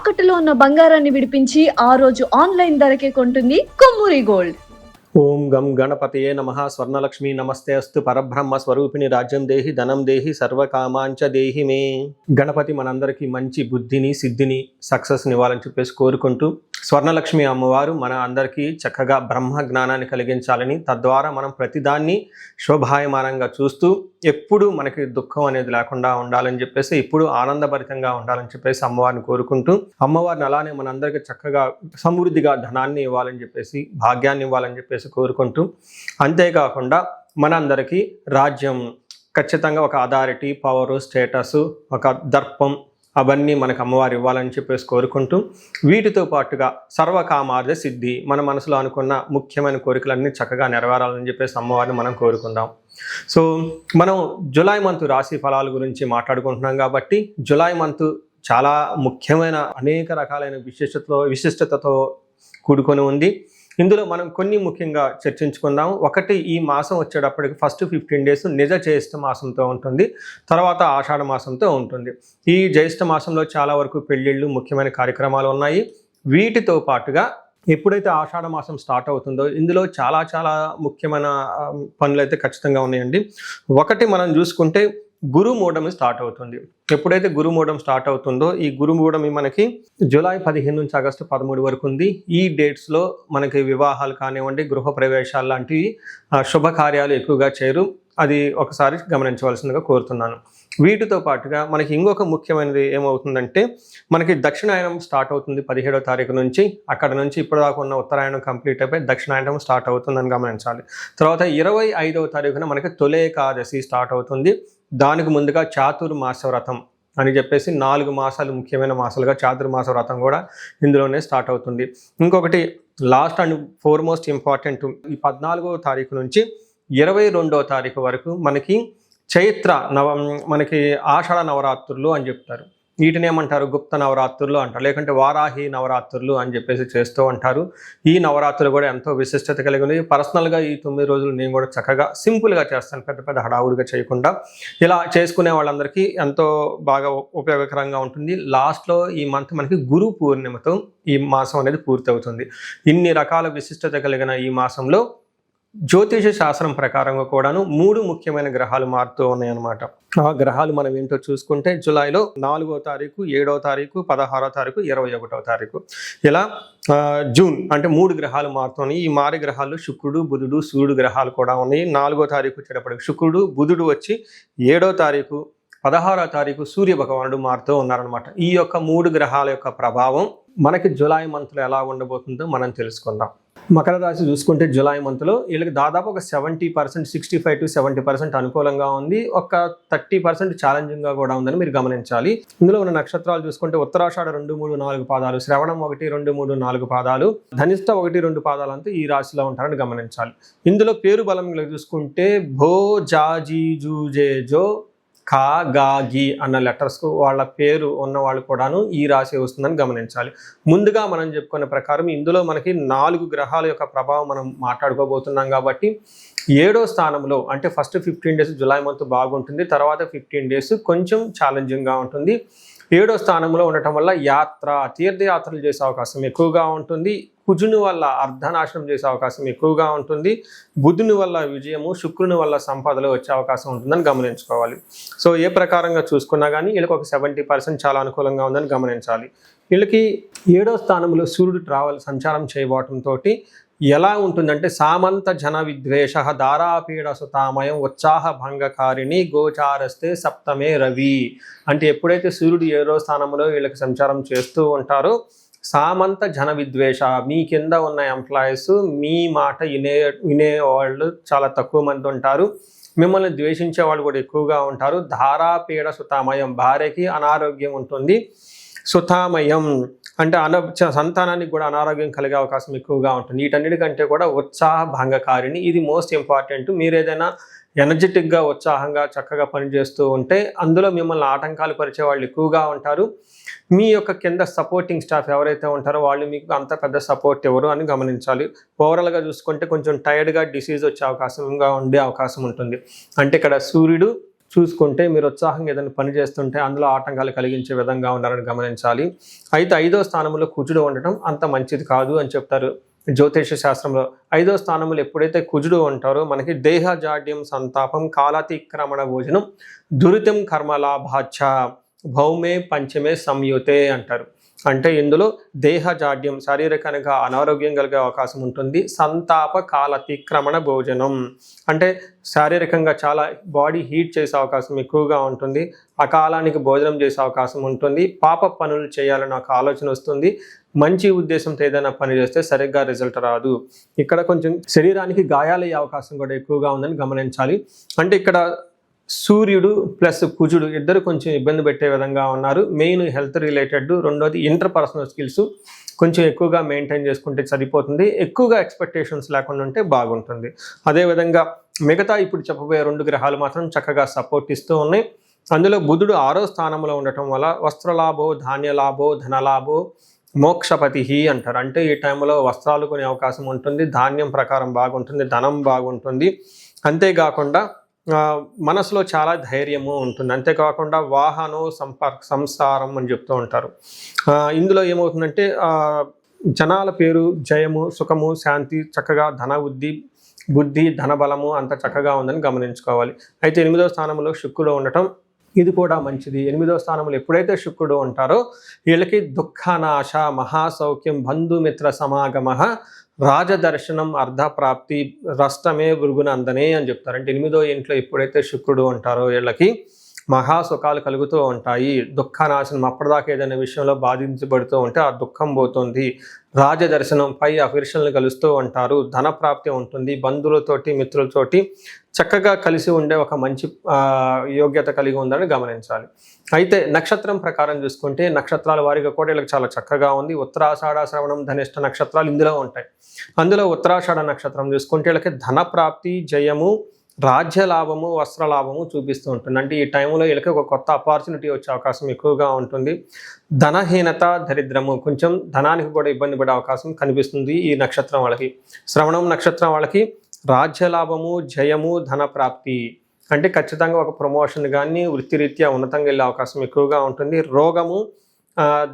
తాకట్టులో ఉన్న బంగారాన్ని విడిపించి ఆ రోజు ఆన్లైన్ ధరకే కొంటుంది కొమ్మూరి గోల్డ్. ఓం గం గణపతయే నమః. స్వర్ణలక్ష్మి నమస్తే అస్తు. పరబ్రహ్మ స్వరూపిణి రాజ్యం దేహి ధనం దేహి సర్వకామాంచ దేహి మే. గణపతి మనందరికీ మంచి బుద్ధిని సిద్ధిని సక్సెస్ని ఇవ్వాలని చెప్పేసి కోరుకుంటూ, స్వర్ణలక్ష్మి అమ్మవారు మన అందరికీ చక్కగా బ్రహ్మ జ్ఞానాన్ని కలిగించాలని, తద్వారా మనం ప్రతిదాన్ని శోభాయమానంగా చూస్తూ ఎప్పుడు మనకి దుఃఖం అనేది లేకుండా ఉండాలని చెప్పేసి, ఎప్పుడు ఆనందభరితంగా ఉండాలని చెప్పేసి అమ్మవారిని కోరుకుంటూ, అమ్మవారిని అలానే మనందరికీ చక్కగా సమృద్ధిగా ధనాన్ని ఇవ్వాలని చెప్పేసి, భాగ్యాన్ని ఇవ్వాలని చెప్పేసి కోరుకుంటూ, అంతేకాకుండా మనందరికీ రాజ్యం ఖచ్చితంగా ఒక అథారిటీ, పవరు, స్టేటస్, ఒక దర్పం అవన్నీ మనకు అమ్మవారు ఇవ్వాలని చెప్పేసి కోరుకుంటూ, వీటితో పాటుగా సర్వకామార్థ సిద్ధి, మన మనసులో అనుకున్న ముఖ్యమైన కోరికలన్నీ చక్కగా నెరవేరాలని చెప్పేసి అమ్మవారిని మనం కోరుకుందాం. సో మనం జూలై మంత్ రాశి ఫలాల గురించి మాట్లాడుకుంటున్నాం కాబట్టి, జూలై మంత్ చాలా ముఖ్యమైన అనేక రకాలైన విశిష్టతతో కూడుకొని ఉంది. ఇందులో మనం కొన్ని ముఖ్యంగా చర్చించుకుందాం. ఒకటి, ఈ మాసం వచ్చేటప్పటికి ఫస్ట్ 15 డేస్ నిజ జ్యేష్ఠ మాసంతో ఉంటుంది, తర్వాత ఆషాఢ మాసంతో ఉంటుంది. ఈ జ్యేష్ఠ మాసంలో చాలా వరకు పెళ్ళిళ్ళు, ముఖ్యమైన కార్యక్రమాలు ఉన్నాయి. వీటితో పాటుగా ఎప్పుడైతే ఆషాఢ మాసం స్టార్ట్ అవుతుందో ఇందులో చాలా ముఖ్యమైన పనులు అయితే ఖచ్చితంగా ఉన్నాయండి. ఒకటి మనం చూసుకుంటే గురుమూఢమి స్టార్ట్ అవుతుంది. ఎప్పుడైతే గురుమూఢం స్టార్ట్ అవుతుందో, ఈ గురుమూఢమి మనకి జూలై 15 నుంచి ఆగస్టు 13 వరకు ఉంది. ఈ డేట్స్లో మనకి వివాహాలు కానివ్వండి, గృహ ప్రవేశాలు లాంటివి శుభకార్యాలు ఎక్కువగా చేయరు. అది ఒకసారి గమనించవలసిందిగా కోరుతున్నాను. వీటితో పాటుగా మనకి ఇంకొక ముఖ్యమైనది ఏమవుతుందంటే, మనకి దక్షిణాయనం స్టార్ట్ అవుతుంది 17వ తారీఖు నుంచి. అక్కడ నుంచి ఇప్పటిదాకా ఉన్న ఉత్తరాయణం కంప్లీట్ అయిపోయి దక్షిణాయనం స్టార్ట్ అవుతుందని గమనించాలి. తర్వాత 25వ తారీఖున మనకి తొలి ఏకాదశి స్టార్ట్ అవుతుంది. దానికి ముందుగా చాతుర్మాస వ్రతం అని చెప్పేసి 4 మాసాలు ముఖ్యమైన మాసాలుగా చాతుర్మాస వ్రతం కూడా ఇందులోనే స్టార్ట్ అవుతుంది. ఇంకొకటి లాస్ట్ అండ్ ఫోర్మోస్ట్ ఇంపార్టెంట్, ఈ 14వ తారీఖు నుంచి 22వ తారీఖు వరకు మనకి చైత్ర మనకి ఆషాఢ నవరాత్రులు అని చెప్తారు. వీటిని ఏమంటారు? గుప్త నవరాత్రులు అంటారు, లేకుంటే వారాహి నవరాత్రులు అని చెప్పేసి చేస్తూ ఉంటారు. ఈ నవరాత్రులు కూడా ఎంతో విశిష్టత కలిగి ఉంది. పర్సనల్గా ఈ 9 రోజులు నేను కూడా చక్కగా సింపుల్గా చేస్తాను, పెద్ద హడావుడిగా చేయకుండా. ఇలా చేసుకునే వాళ్ళందరికీ ఎంతో బాగా ఉపయోగకరంగా ఉంటుంది. లాస్ట్లో ఈ మంత్ మనకి గురు పూర్ణిమతో ఈ మాసం అనేది పూర్తి అవుతుంది. ఇన్ని రకాల విశిష్టత కలిగిన ఈ మాసంలో జ్యోతిష శాస్త్రం ప్రకారంగా కూడాను 3 ముఖ్యమైన గ్రహాలు మారుతూ ఉన్నాయన్నమాట. ఆ గ్రహాలు మనం ఏంటో చూసుకుంటే, జూలైలో 4వ తారీఖు, 7వ తారీఖు, 16వ తారీఖు, 21వ తారీఖు, ఇలా జూన్ అంటే 3 గ్రహాలు మారుతున్నాయి. ఈ మారి గ్రహాలు శుక్రుడు, బుధుడు, సూర్యుడు గ్రహాలు కూడా ఉన్నాయి. 4వ తారీఖు వచ్చేటప్పటికి శుక్రుడు, బుధుడు వచ్చి 7వ తారీఖు, 16వ తారీఖు సూర్య భగవానుడు మారుతూ ఉన్నారనమాట. ఈ యొక్క 3 గ్రహాల యొక్క ప్రభావం మనకి జూలై మంత్లో ఎలా ఉండబోతుందో మనం తెలుసుకుందాం. మకర రాశి చూసుకుంటే జూలై మంత్లో వీళ్ళకి దాదాపు ఒక 70%, 65 to 70% అనుకూలంగా ఉంది. ఒక 30% ఛాలెంజింగ్గా కూడా ఉందని మీరు గమనించాలి. ఇందులో ఉన్న నక్షత్రాలు చూసుకుంటే ఉత్తరాషాఢ 2, 3, 4 పాదాలు, శ్రవణం 1, 2, 3, 4 పాదాలు, ధనిష్ట 1, 2 పాదాలు అంతా ఈ రాశిలో ఉంటారని గమనించాలి. ఇందులో పేరు బలం చూసుకుంటే భో, జా, జీ, జూ, జే, జో, ఖా, గా, గి అన్న లెటర్స్ వాళ్ళ పేరు ఉన్న వాళ్ళు కూడాను ఈ రాశి వస్తుందని గమనించాలి. ముందుగా మనం చెప్పుకునే ప్రకారం ఇందులో మనకి 4 గ్రహాల యొక్క ప్రభావం మనం మాట్లాడుకోబోతున్నాం కాబట్టి, 7వ స్థానంలో అంటే ఫస్ట్ 15 డేస్ జూలై మంత్ బాగుంటుంది, తర్వాత 15 డేస్ కొంచెం ఛాలెంజింగ్గా ఉంటుంది. 7వ స్థానంలో ఉండటం వల్ల తీర్థయాత్రలు చేసే అవకాశం ఎక్కువగా ఉంటుంది. కుజుని వల్ల అర్ధనాశనం చేసే అవకాశం ఎక్కువగా ఉంటుంది. బుధుని వల్ల విజయము, శుక్రుని వల్ల సంపదలు వచ్చే అవకాశం ఉంటుందని గమనించుకోవాలి. సో ఏ ప్రకారంగా చూసుకున్నా కానీ వీళ్ళకి ఒక 70% చాలా అనుకూలంగా ఉందని గమనించాలి. వీళ్ళకి 7వ స్థానంలో సూర్యుడు సంచారం చేయబోవటంతో ఎలా ఉంటుందంటే, సామంత జన విద్వేష దారాపీడ సుతామయం ఉత్సాహ భంగకారిణి గోచారస్తే సప్తమే రవి. అంటే ఎప్పుడైతే సూర్యుడు 7వ స్థానంలో వీళ్ళకి సంచారం చేస్తూ ఉంటారో, సామంత జన విద్వేష, మీ కింద ఉన్న ఎంప్లాయీస్ మీ మాట వినే వాళ్ళు చాలా తక్కువ మంది ఉంటారు. మిమ్మల్ని ద్వేషించే వాళ్ళు కూడా ఎక్కువగా ఉంటారు. ధారాపీడ సుతామయం, భార్యకి అనారోగ్యం ఉంటుంది. సుతామయం అంటే సంతానానికి కూడా అనారోగ్యం కలిగే అవకాశం ఎక్కువగా ఉంటుంది. వీటన్నిటికంటే కూడా ఉత్సాహ భంగకారిణి, ఇది మోస్ట్ ఇంపార్టెంట్. మీరు ఏదైనా ఎనర్జెటిక్గా, ఉత్సాహంగా, చక్కగా పనిచేస్తూ ఉంటే అందులో మిమ్మల్ని ఆటంకాలు పరిచే వాళ్ళు ఎక్కువగా ఉంటారు. మీ యొక్క కింద సపోర్టింగ్ స్టాఫ్ ఎవరైతే ఉంటారో వాళ్ళు మీకు అంత పెద్ద సపోర్ట్ ఎవరు అని గమనించాలి. ఓవరాల్గా చూసుకుంటే కొంచెం టైర్డ్గా, డిసీజ్ వచ్చే అవకాశం ఉంటుంది. అంటే ఇక్కడ సూర్యుడు చూసుకుంటే మీరు ఉత్సాహంగా ఏదైనా పని చేస్తుంటే అందులో ఆటంకాలు కలిగించే విధంగా ఉండాలని గమనించాలి. అయితే 5వ స్థానంలో కుజుడు ఉండటం అంత మంచిది కాదు అని చెప్తారు జ్యోతిష శాస్త్రంలో. 5వ స్థానంలో ఎప్పుడైతే కుజుడు ఉంటారో మనకి దేహ జాడ్యం సంతాపం కాలాతిక్రమణ భోజనం దురితం కర్మలాభాచ భౌమే పంచమే సంయుతే అంటారు. అంటే ఇందులో దేహ జాడ్యం శారీరకంగా అనారోగ్యం కలిగే అవకాశం ఉంటుంది. సంతాప కాలతిక్రమణ భోజనం అంటే శారీరకంగా చాలా బాడీ హీట్ చేసే అవకాశం ఎక్కువగా ఉంటుంది. అకాలానికి భోజనం చేసే అవకాశం ఉంటుంది. పాప పనులు చేయాలని ఒక ఆలోచన వస్తుంది. మంచి ఉద్దేశంతో ఏదైనా పని చేస్తే సరిగ్గా రిజల్ట్ రాదు. ఇక్కడ కొంచెం శరీరానికి గాయాలయ్యే అవకాశం కూడా ఎక్కువగా ఉందని గమనించాలి. అంటే ఇక్కడ సూర్యుడు ప్లస్ కుజుడు ఇద్దరు కొంచెం ఇబ్బంది పెట్టే విధంగా ఉన్నారు. మెయిన్ హెల్త్ రిలేటెడ్, రెండోది ఇంటర్పర్సనల్ స్కిల్స్ కొంచెం ఎక్కువగా మెయింటైన్ చేసుకుంటే సరిపోతుంది. ఎక్కువగా ఎక్స్పెక్టేషన్స్ లేకుండా ఉంటే బాగుంటుంది. అదేవిధంగా మిగతా ఇప్పుడు చెప్పబోయే 2 గ్రహాలు మాత్రం చక్కగా సపోర్ట్ ఇస్తూ ఉన్నాయి. అందులో బుధుడు 6వ స్థానంలో ఉండటం వల్ల వస్త్రలాభో ధాన్యలాభో ధనలాభో మోక్షపతి అంటారు. అంటే ఈ టైంలో వస్త్రాలు కొనే అవకాశం ఉంటుంది, ధాన్యం ప్రకారం బాగుంటుంది, ధనం బాగుంటుంది. అంతేకాకుండా మనసులో చాలా ధైర్యము ఉంటుంది. అంతేకాకుండా వాహనం సంసారం అని చెప్తూ ఉంటారు. ఇందులో ఏమవుతుందంటే జనాల పేరు జయము సుఖము శాంతి చక్కగా ధన బుద్ధి ధనబలము అంత చక్కగా ఉందని గమనించుకోవాలి. అయితే 8వ స్థానంలో శుక్రుడు ఉండటం ఇది కూడా మంచిది. 8వ స్థానంలో ఎప్పుడైతే శుక్రుడు ఉంటారో వీళ్ళకి దుఃఖనాశ మహాసౌఖ్యం బంధుమిత్ర సమాగమ రాజదర్శనం అర్ధప్రాప్తి రష్టమే భృగునందనే అని చెప్తారు. అంటే 8వ ఇంట్లో ఎప్పుడైతే శుక్రుడు ఉంటారో వీళ్ళకి మహాసుఖాలు కలుగుతూ ఉంటాయి. దుఃఖనాశనం అప్పటిదాకా ఏదైనా విషయంలో బాధించబడుతూ ఉంటే ఆ దుఃఖం పోతుంది. రాజదర్శనం పై అఫీషియల్ని కలుస్తూ ఉంటారు. ధనప్రాప్తి ఉంటుంది. బంధువులతోటి మిత్రులతోటి చక్కగా కలిసి ఉండే ఒక మంచి యోగ్యత కలిగి ఉందని గమనించాలి. అయితే నక్షత్రం ప్రకారం చూసుకుంటే నక్షత్రాల వారిగా కూడా వీళ్ళకి చాలా చక్కగా ఉంది. ఉత్తరాషాఢ శ్రవణం ధనిష్ట నక్షత్రాలు ఇందులో ఉంటాయి. అందులో ఉత్తరాషాఢ నక్షత్రం చూసుకుంటే వీళ్ళకి ధనప్రాప్తి జయము రాజ్యలాభము వస్త్రలాభము చూపిస్తూ ఉంటుంది. అంటే ఈ టైంలో వీళ్ళకి ఒక కొత్త ఆపర్చునిటీ వచ్చే అవకాశం ఎక్కువగా ఉంటుంది. ధనహీనత దరిద్రము కొంచెం ధనానికి కూడా ఇబ్బంది పడే అవకాశం కనిపిస్తుంది ఈ నక్షత్రం వాళ్ళకి. శ్రవణం నక్షత్రం వాళ్ళకి రాజ్యలాభము జయము ధన ప్రాప్తి అంటే ఖచ్చితంగా ఒక ప్రమోషన్ కానీ వృత్తిరీత్యా ఉన్నతంగా వెళ్ళే అవకాశం ఎక్కువగా ఉంటుంది. రోగము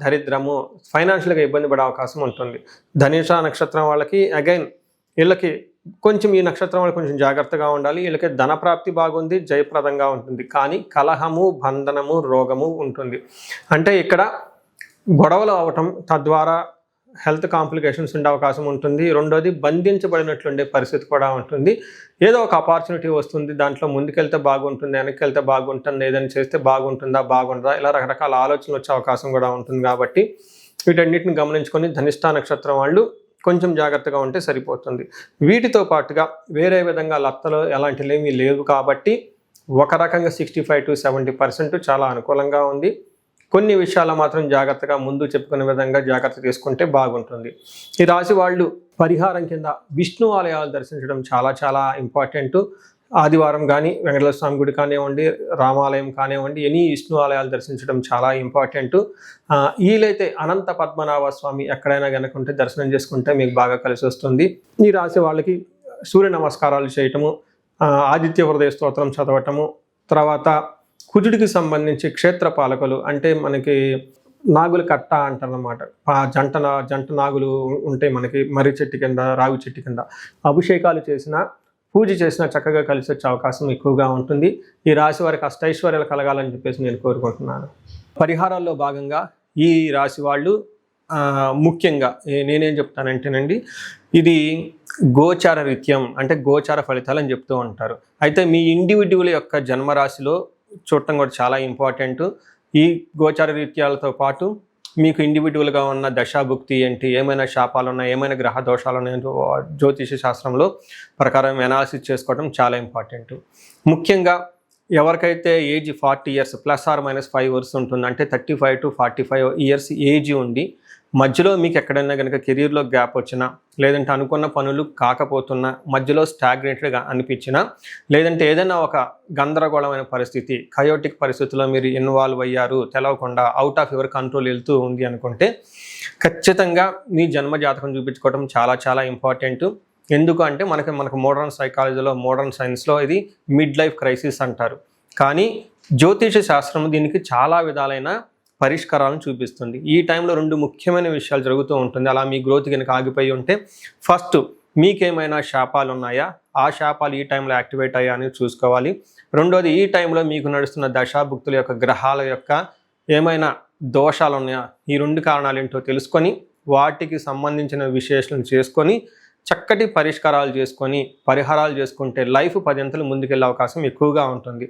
దరిద్రము ఫైనాన్షియల్గా ఇబ్బంది పడే అవకాశం ఉంటుంది. ధనిష నక్షత్రం వాళ్ళకి అగైన్ వీళ్ళకి కొంచెం ఈ నక్షత్రం వాళ్ళు కొంచెం జాగ్రత్తగా ఉండాలి. వీళ్ళకి ధనప్రాప్తి బాగుంది, జయప్రదంగా ఉంటుంది. కానీ కలహము బంధనము రోగము ఉంటుంది. అంటే ఇక్కడ గొడవలు అవటం తద్వారా హెల్త్ కాంప్లికేషన్స్ ఉండే అవకాశం ఉంటుంది. రెండోది బంధించబడినట్లుండే పరిస్థితి కూడా ఉంటుంది. ఏదో ఒక ఆపర్చునిటీ వస్తుంది, దాంట్లో ముందుకెళ్తే బాగుంటుంది, వెనక్కి వెళ్తే బాగుంటుంది, ఏదైనా చేస్తే బాగుంటుందా బాగుంటుందా ఇలా రకరకాల ఆలోచనలు వచ్చే అవకాశం కూడా ఉంటుంది. కాబట్టి వీటన్నిటిని గమనించుకొని ధనిష్ట నక్షత్రం వాళ్ళు కొంచెం జాగ్రత్తగా ఉంటే సరిపోతుంది. వీటితో పాటుగా వేరే విధంగా లత్తలో ఎలాంటివి ఏమీ లేవు కాబట్టి ఒక రకంగా 65 to 70% చాలా అనుకూలంగా ఉంది. కొన్ని విషయాలు మాత్రం జాగ్రత్తగా ముందు చెప్పుకునే విధంగా జాగ్రత్త తీసుకుంటే బాగుంటుంది. ఈ రాశి వాళ్ళు పరిహారం కింద విష్ణు ఆలయాలు దర్శించడం చాలా చాలా ఇంపార్టెంట్. ఆదివారం కానీ వెంకటేశ్వర స్వామి గుడి కానివ్వండి, రామాలయం కానివ్వండి, ఎనీ విష్ణు ఆలయాలు దర్శించడం చాలా ఇంపార్టెంట్. వీలైతే అనంత పద్మనాభ స్వామి ఎక్కడైనా కనుక ఉంటే దర్శనం చేసుకుంటే మీకు బాగా కలిసి వస్తుంది. ఈ రాశి వాళ్ళకి సూర్య నమస్కారాలు చేయటము, ఆదిత్య హృదయ స్తోత్రం చదవటము, తర్వాత కుజుడికి సంబంధించి క్షేత్ర పాలకులు అంటే మనకి నాగుల కట్ట అంటారన్నమాట. జంట నాగులు ఉంటాయి మనకి మర్రి చెట్టు కింద రావి చెట్టు కింద అభిషేకాలు చేసిన పూజ చేసినా చక్కగా కలిసి వచ్చే అవకాశం ఎక్కువగా ఉంటుంది. ఈ రాశి వారికి అష్టైశ్వర్యాలు కలగాలని చెప్పేసి నేను కోరుకుంటున్నాను. పరిహారాల్లో భాగంగా ఈ రాశి వాళ్ళు ముఖ్యంగా నేనేం చెప్తానంటేనండి, ఇది గోచార రీత్యం అంటే గోచార ఫలితాలు అని చెప్తూ ఉంటారు. అయితే మీ ఇండివిడ్యువల్ యొక్క జన్మరాశిలో చూడటం కూడా చాలా ఇంపార్టెంట్. ఈ గోచార రీత్యాలతో పాటు మీకు ఇండివిడ్యువల్గా ఉన్న దశాభుక్తి ఏంటి, ఏమైనా శాపాలు ఉన్నాయి, ఏమైనా గ్రహ దోషాలు ఉన్నాయో జ్యోతిష శాస్త్రంలో ప్రకారం అనాలిసిస్ చేసుకోవడం చాలా ఇంపార్టెంట్. ముఖ్యంగా ఎవరికైతే ఏజ్ 40 years ±5 years ఉంటుంది, అంటే 35 to 45 years ఏజ్ ఉండి మధ్యలో మీకు ఎక్కడైనా కనుక కెరీర్లో గ్యాప్ వచ్చినా, లేదంటే అనుకున్న పనులు కాకపోతున్నా, మధ్యలో స్టాగ్నేట్గా అనిపించినా, లేదంటే ఏదైనా ఒక గందరగోళమైన పరిస్థితి కయోటిక్ పరిస్థితుల్లో మీరు ఇన్వాల్వ్ అయ్యారు, తెలవకుండా అవుట్ ఆఫ్ యువర్ కంట్రోల్ వెళ్తూ ఉంది అనుకుంటే ఖచ్చితంగా మీ జన్మ జాతకం చూపించుకోవడం చాలా చాలా ఇంపార్టెంట్. ఎందుకు అంటే మనకు మోడర్న్ సైకాలజీలో మోడర్న్ సైన్స్లో ఇది మిడ్ లైఫ్ క్రైసిస్ అంటారు. కానీ జ్యోతిష శాస్త్రం దీనికి చాలా విధాలైన పరిష్కారాలను చూపిస్తుంది. ఈ టైంలో 2 ముఖ్యమైన విషయాలు జరుగుతూ ఉంటుంది. అలా మీ గ్రోత్ కనుక ఆగిపోయి ఉంటే, ఫస్ట్ మీకేమైనా శాపాలు ఉన్నాయా, ఆ శాపాలు ఈ టైంలో యాక్టివేట్ అయ్యా అని చూసుకోవాలి. రెండోది, ఈ టైంలో మీకు నడుస్తున్న దశాభుక్తుల యొక్క గ్రహాల యొక్క ఏమైనా దోషాలు ఉన్నాయా, ఈ 2 కారణాలు ఏంటో తెలుసుకొని వాటికి సంబంధించిన విశ్లేషణ చేసుకొని చక్కటి పరిష్కారాలు చేసుకొని పరిహారాలు చేసుకుంటే లైఫ్ 10 అంతలు ముందుకెళ్ళే అవకాశం ఎక్కువగా ఉంటుంది.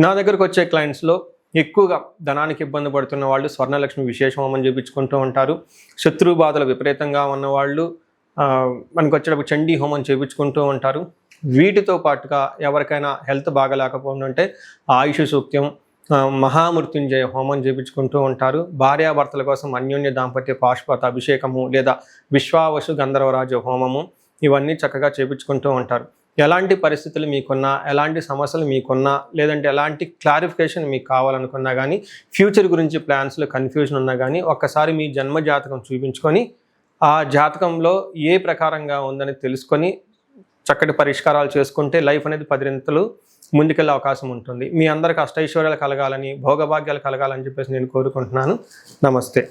నా దగ్గరకు వచ్చే క్లయింట్స్లో ఎక్కువగా ధనానికి ఇబ్బంది పడుతున్న వాళ్ళు స్వర్ణలక్ష్మి విశేష హోమం చేయించుకుంటూ ఉంటారు. శత్రు బాధలు విపరీతంగా ఉన్నవాళ్ళు మనకు వచ్చేటప్పుడు చండీ హోమం చేయించుకుంటూ ఉంటారు. వీటితో పాటుగా ఎవరికైనా హెల్త్ బాగలేకపోతుంటే ఆయుష్ సూక్త్యం, మహామృత్యుంజయ హోమం చేయించుకుంటూ ఉంటారు. భార్యాభర్తల కోసం అన్యోన్య దాంపత్య పాశుపత అభిషేకము లేదా విశ్వావసు గంధర్వరాజ హోమము ఇవన్నీ చక్కగా చేయించుకుంటూ ఉంటారు. ఎలాంటి పరిస్థితులు మీకున్నా, ఎలాంటి సమస్యలు మీకున్నా, లేదంటే ఎలాంటి క్లారిఫికేషన్ మీకు కావాలనుకున్నా కానీ, ఫ్యూచర్ గురించి ప్లాన్స్లో కన్ఫ్యూజన్ ఉన్నా కానీ ఒక్కసారి మీ జన్మ జాతకం చూపించుకొని ఆ జాతకంలో ఏ ప్రకారంగా ఉందని తెలుసుకొని చక్కటి పరిష్కారాలు చేసుకుంటే లైఫ్ అనేది 10 అంతలు ముందుకెళ్ళే అవకాశం ఉంటుంది. మీ అందరికి అష్టైశ్వర్యాలు కలగాలని, భోగభాగ్యాలు కలగాలని చెప్పేసి నేను కోరుకుంటున్నాను. నమస్తే.